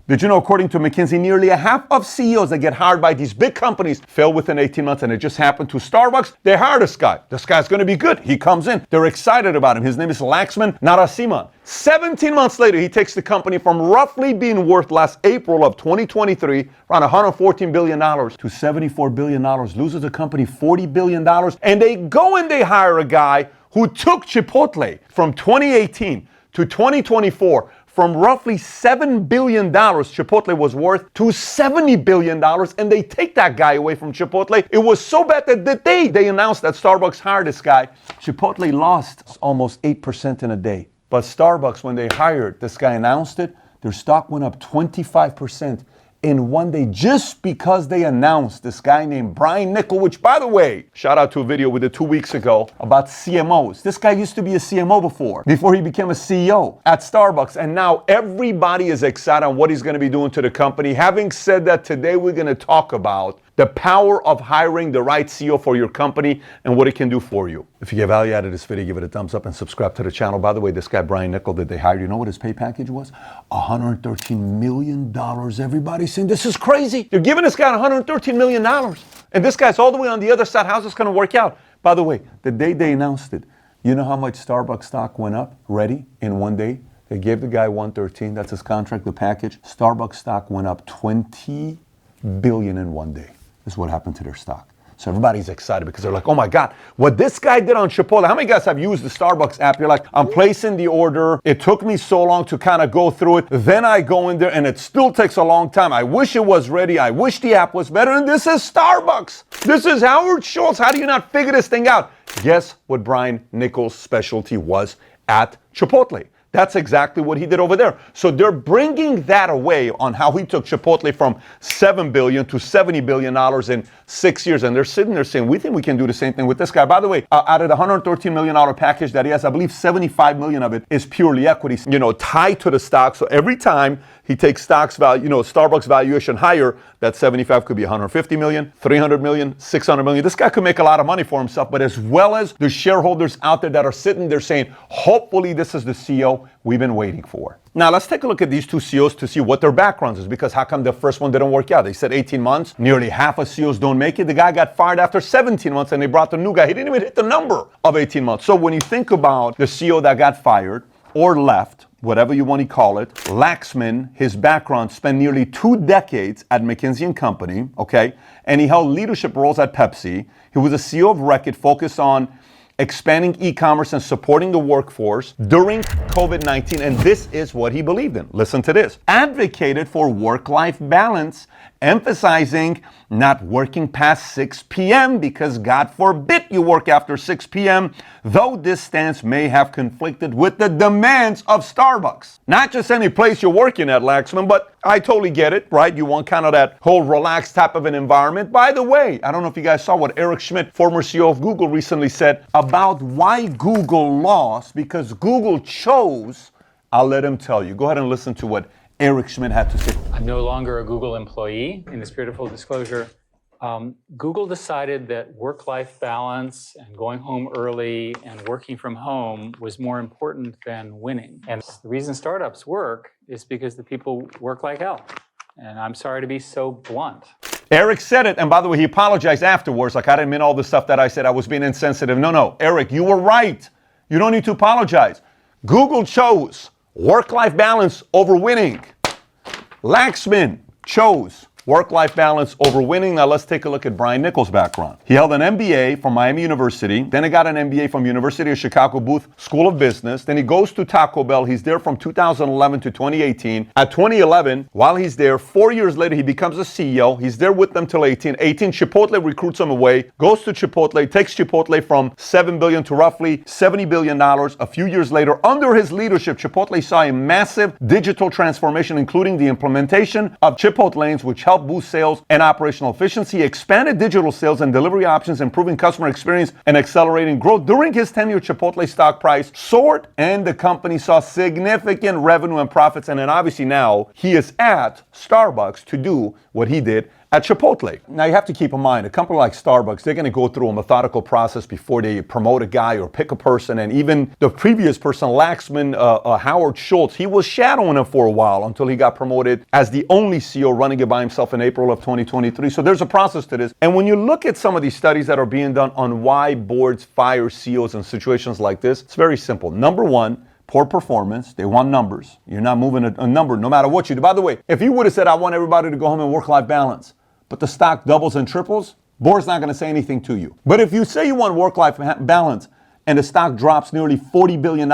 Did you know, according to McKinsey, nearly a half of CEOs that get hired by these big companies fail within 18 months, and it just happened to Starbucks. They hired this guy. This guy's going to be good. He comes in. They're excited about him. His name is Laxman Narasimhan. 17 months later, he takes the company from roughly being worth last April of 2023, around $114 billion to $74 billion, loses the company $40 billion, and they go and they hire a guy who took Chipotle from 2018 to 2024 from roughly $7 billion Chipotle was worth to $70 billion, and they take that guy away from Chipotle. It was so bad that the day they announced that Starbucks hired this guy, Chipotle lost almost 8% in a day. But Starbucks, when they hired this guy, announced it, their stock went up 25% in one day, just because they announced this guy named Brian Niccol, which, by the way, shout out to a video we did 2 weeks ago about CMOs. This guy used to be a CMO before he became a CEO at Starbucks, and now everybody is excited on what he's going to be doing to the company. Having said that, today we're going to talk about the power of hiring the right CEO for your company and what it can do for you. If you get value out of this video, give it a thumbs up and subscribe to the channel. By the way, this guy, Brian Niccol, that they hired, you know what his pay package was? $113 million. Everybody's saying, this is crazy. You're giving this guy $113 million. And this guy's all the way on the other side. How's this going to work out? By the way, the day they announced it, you know how much Starbucks stock went up, ready, in one day? They gave the guy $113. That's his contract, the package. Starbucks stock went up $20 billion in one day. This is what happened to their stock. So everybody's excited because they're like, oh my God, what this guy did on Chipotle. How many guys have used the Starbucks app? You're like, I'm placing the order. It took me so long to kind of go through it. Then I go in there and it still takes a long time. I wish it was ready. I wish the app was better. And this is Starbucks. This is Howard Schultz. How do you not figure this thing out? Guess what Brian Niccol's specialty was at Chipotle? That's exactly what he did over there. So they're bringing that away on how he took Chipotle from $7 billion to $70 billion in 6 years. And they're sitting there saying, we think we can do the same thing with this guy. By the way, out of the $113 million package that he has, I believe $75 million of it is purely equity, tied to the stock. So every time he takes stocks value, Starbucks valuation higher, that 75 could be 150 million, 300 million, 600 million. This guy could make a lot of money for himself, but as well as the shareholders out there that are sitting there saying, hopefully this is the CEO we've been waiting for. Now let's take a look at these two CEOs to see what their backgrounds is, because how come the first one didn't work out? They said 18 months, nearly half of CEOs don't make it. The guy got fired after 17 months and they brought the new guy. He didn't even hit the number of 18 months. So when you think about the CEO that got fired or left, whatever you want to call it, Laxman, his background, spent nearly 2 decades at McKinsey & Company, okay? And he held leadership roles at Pepsi. He was a CEO of Reckitt, focused on expanding e-commerce and supporting the workforce during COVID-19. And this is what he believed in. Listen to this. Advocated for work-life balance, emphasizing not working past 6 p.m. because God forbid you work after 6 p.m., though this stance may have conflicted with the demands of Starbucks. Not just any place you're working at, Laxman, but I totally get it, right? You want kind of that whole relaxed type of an environment. By the way, I don't know if you guys saw what Eric Schmidt, former CEO of Google, recently said about why Google lost, because Google chose. I'll let him tell you. Go ahead and listen to what Eric Schmidt had to say. I'm no longer a Google employee. In the spirit of full disclosure, Google decided that work-life balance and going home early and working from home was more important than winning. And the reason startups work is because the people work like hell. And I'm sorry to be so blunt. Eric said it, and by the way, he apologized afterwards. Like, I didn't mean all the stuff that I said. I was being insensitive. No, Eric, you were right. You don't need to apologize. Google chose work-life balance over winning. Laxman chose work-life balance over winning. Now let's take a look at Brian Niccol's background. He held an MBA from Miami University. Then he got an MBA from University of Chicago Booth School of Business. Then he goes to Taco Bell. He's there from 2011 to 2018. At 2011, while he's there, 4 years later, he becomes a CEO. He's there with them till 18. Chipotle recruits him away, goes to Chipotle, takes Chipotle from $7 billion to roughly $70 billion. A few years later, under his leadership, Chipotle saw a massive digital transformation, including the implementation of Chipotlanes, which helped boost sales and operational efficiency, expanded digital sales and delivery options, improving customer experience and accelerating growth. During his tenure, Chipotle stock price soared and the company saw significant revenue and profits. And then obviously now he is at Starbucks to do what he did at Chipotle. Now you have to keep in mind, a company like Starbucks, they're going to go through a methodical process before they promote a guy or pick a person. And even the previous person, Laxman, Howard Schultz, he was shadowing him for a while until he got promoted as the only CEO running it by himself in April of 2023. So there's a process to this. And when you look at some of these studies that are being done on why boards fire CEOs in situations like this, it's very simple. Number one, poor performance. They want numbers. You're not moving a number no matter what you do. By the way, if you would have said, I want everybody to go home and work-life balance, but the stock doubles and triples, board's not going to say anything to you. But if you say you want work-life balance and the stock drops nearly $40 billion,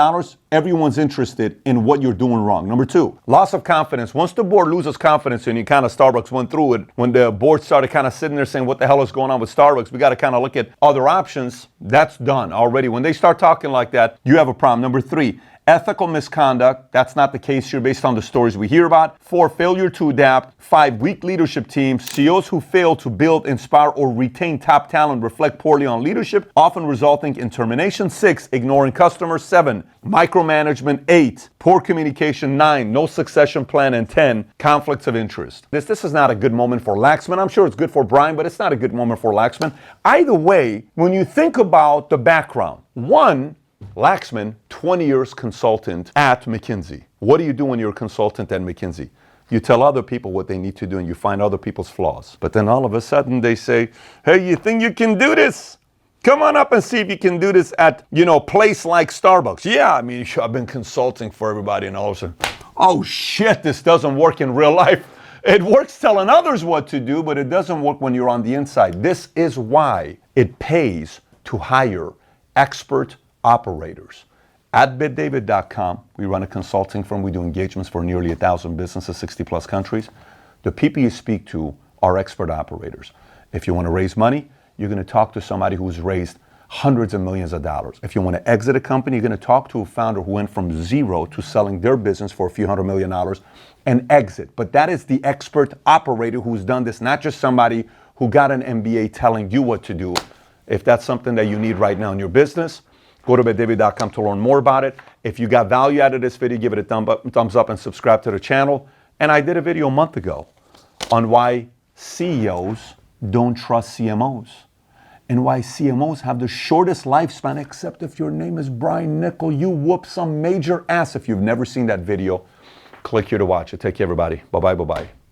everyone's interested in what you're doing wrong. Number two, loss of confidence. Once the board loses confidence, and you kind of Starbucks went through it, when the board started kind of sitting there saying, what the hell is going on with Starbucks? We got to kind of look at other options. That's done already. When they start talking like that, you have a problem. Number three, ethical misconduct. That's not the case here based on the stories we hear about. 4, failure to adapt. 5, weak leadership teams. CEOs who fail to build, inspire, or retain top talent reflect poorly on leadership, often resulting in termination. 6, ignoring customers. 7, micromanagement. 8, poor communication. 9, no succession plan. And 10, conflicts of interest. This is not a good moment for Laxman. I'm sure it's good for Brian, but it's not a good moment for Laxman. Either way, when you think about the background, one, Laxman, 20 years consultant at McKinsey. What do you do when you're a consultant at McKinsey? You tell other people what they need to do and you find other people's flaws. But then all of a sudden they say, hey, you think you can do this? Come on up and see if you can do this at, place like Starbucks. Yeah, I mean, I've been consulting for everybody, and all of a sudden, oh shit, this doesn't work in real life. It works telling others what to do, but it doesn't work when you're on the inside. This is why it pays to hire expert operators. At BidDavid.com, we run a consulting firm. We do engagements for nearly 1,000 businesses, 60 plus countries. The people you speak to are expert operators. If you want to raise money, you're going to talk to somebody who's raised hundreds of millions of dollars. If you want to exit a company, you're going to talk to a founder who went from zero to selling their business for a few $100 million and exit. But that is the expert operator who's done this, not just somebody who got an MBA telling you what to do. If that's something that you need right now in your business, go to BidDavid.com to learn more about it. If you got value out of this video, give it a thumbs up and subscribe to the channel. And I did a video a month ago on why CEOs don't trust CMOs and why CMOs have the shortest lifespan, except if your name is Brian Niccol. You whoop some major ass. If you've never seen that video, click here to watch it. Take care, everybody. Bye-bye, bye-bye.